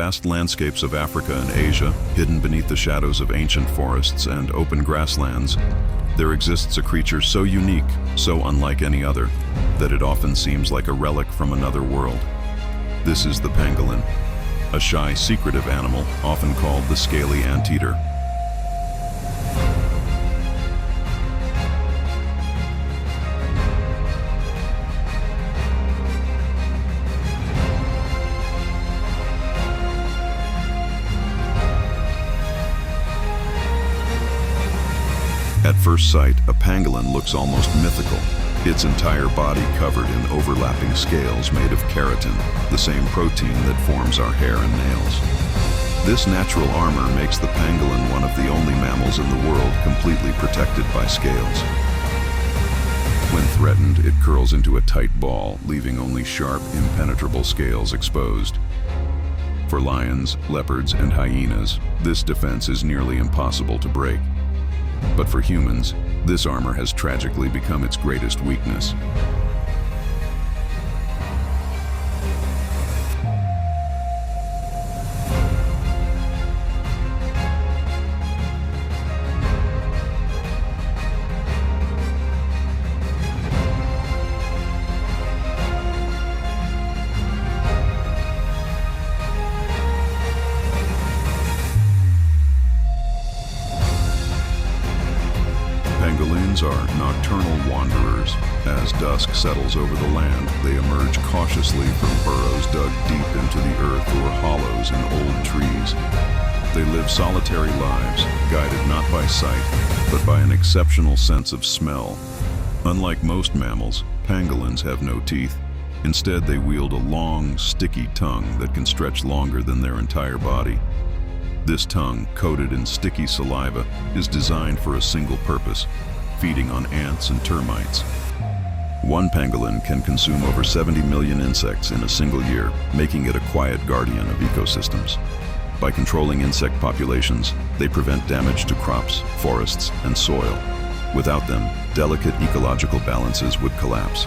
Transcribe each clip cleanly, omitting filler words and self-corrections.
vast landscapes of Africa and Asia, hidden beneath the shadows of ancient forests and open grasslands, there exists a creature so unique, so unlike any other, that it often seems like a relic from another world. This is the pangolin, a shy, secretive animal often called the scaly anteater. At first sight, a pangolin looks almost mythical, its entire body covered in overlapping scales made of keratin, the same protein that forms our hair and nails. This natural armor makes the pangolin one of the only mammals in the world completely protected by scales. When threatened, it curls into a tight ball, leaving only sharp, impenetrable scales exposed. For lions, leopards, and hyenas, this defense is nearly impossible to break. But for humans, this armor has tragically become its greatest weakness. Pangolins are nocturnal wanderers. As dusk settles over the land, they emerge cautiously from burrows dug deep into the earth or hollows in old trees. They live solitary lives, guided not by sight, but by an exceptional sense of smell. Unlike most mammals, pangolins have no teeth. Instead, they wield a long, sticky tongue that can stretch longer than their entire body. This tongue, coated in sticky saliva, is designed for a single purpose: feeding on ants and termites. One pangolin can consume over 70 million insects in a single year, making it a quiet guardian of ecosystems. By controlling insect populations, they prevent damage to crops, forests, and soil. Without them, delicate ecological balances would collapse.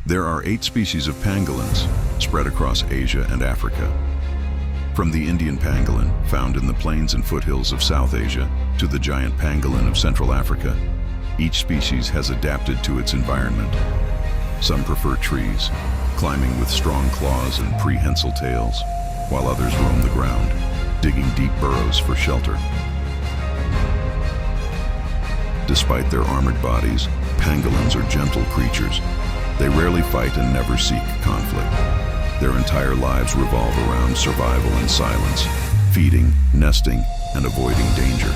There are 8 species of pangolins spread across Asia and Africa. From the Indian pangolin, found in the plains and foothills of South Asia, to the giant pangolin of Central Africa, each species has adapted to its environment. Some prefer trees, climbing with strong claws and prehensile tails, while others roam the ground, digging deep burrows for shelter. Despite their armored bodies, pangolins are gentle creatures. They rarely fight and never seek conflict. Their entire lives revolve around survival and silence, feeding, nesting, and avoiding danger.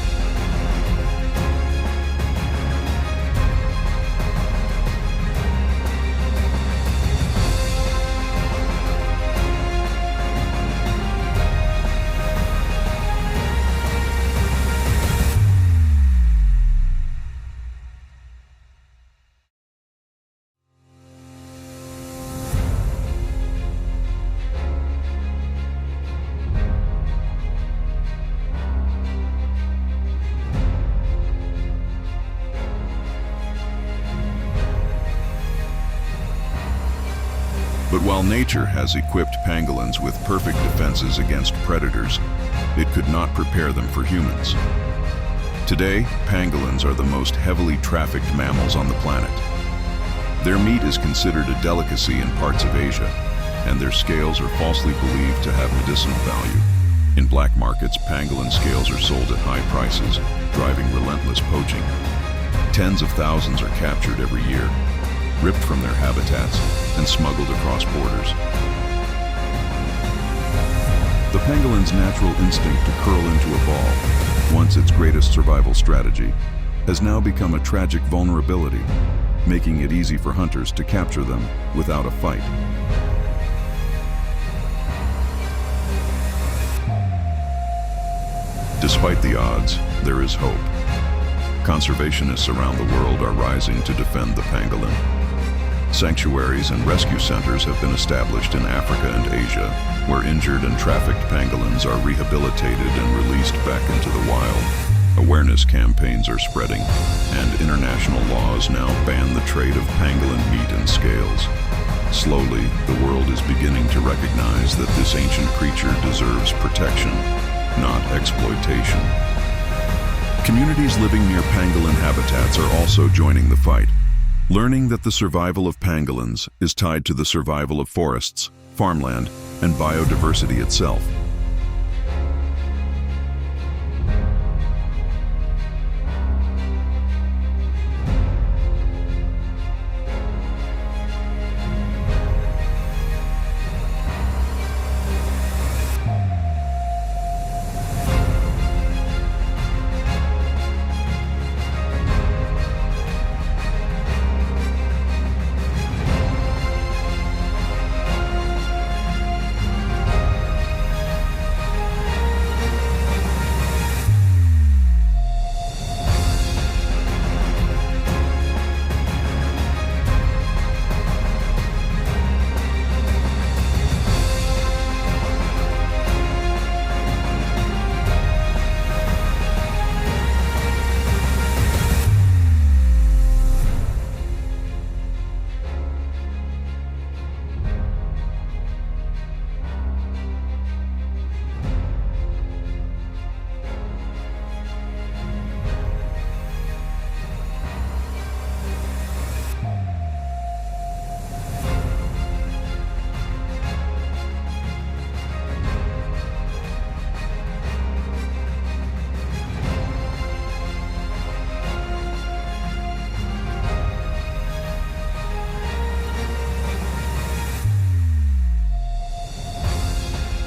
But while nature has equipped pangolins with perfect defenses against predators, it could not prepare them for humans. Today, pangolins are the most heavily trafficked mammals on the planet. Their meat is considered a delicacy in parts of Asia, and their scales are falsely believed to have medicinal value. In black markets, pangolin scales are sold at high prices, driving relentless poaching. Tens of thousands are captured every year, ripped from their habitats and smuggled across borders. The pangolin's natural instinct to curl into a ball, once its greatest survival strategy, has now become a tragic vulnerability, making it easy for hunters to capture them without a fight. Despite the odds, there is hope. Conservationists around the world are rising to defend the pangolin. Sanctuaries and rescue centers have been established in Africa and Asia, where injured and trafficked pangolins are rehabilitated and released back into the wild. Awareness campaigns are spreading, and international laws now ban the trade of pangolin meat and scales. Slowly, the world is beginning to recognize that this ancient creature deserves protection, not exploitation. Communities living near pangolin habitats are also joining the fight, learning that the survival of pangolins is tied to the survival of forests, farmland, and biodiversity itself.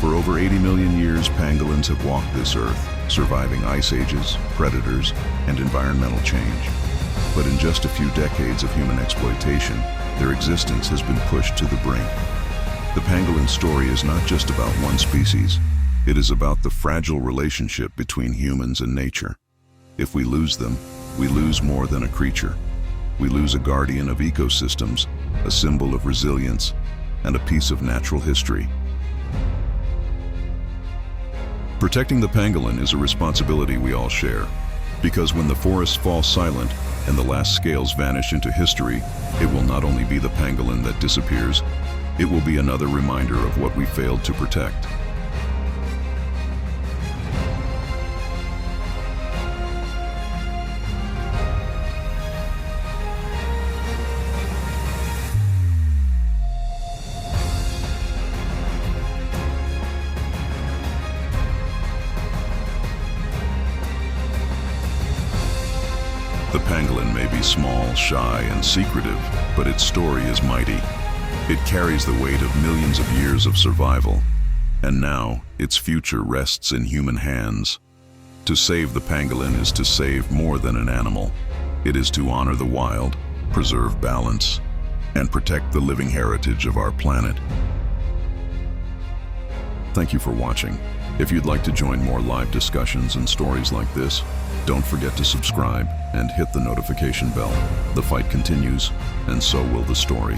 For over 80 million years, pangolins have walked this earth, surviving ice ages, predators, and environmental change. But in just a few decades of human exploitation, their existence has been pushed to the brink. The pangolin story is not just about one species. It is about the fragile relationship between humans and nature. If we lose them, we lose more than a creature. We lose a guardian of ecosystems, a symbol of resilience, and a piece of natural history. Protecting the pangolin is a responsibility we all share, because when the forests fall silent and the last scales vanish into history, it will not only be the pangolin that disappears, it will be another reminder of what we failed to protect. The pangolin may be small, shy, and secretive, but its story is mighty. It carries the weight of millions of years of survival, and now its future rests in human hands. To save the pangolin is to save more than an animal. It is to honor the wild, preserve balance, and protect the living heritage of our planet. Thank you for watching. If you'd like to join more live discussions and stories like this, don't forget to subscribe and hit the notification bell. The fight continues, and so will the story.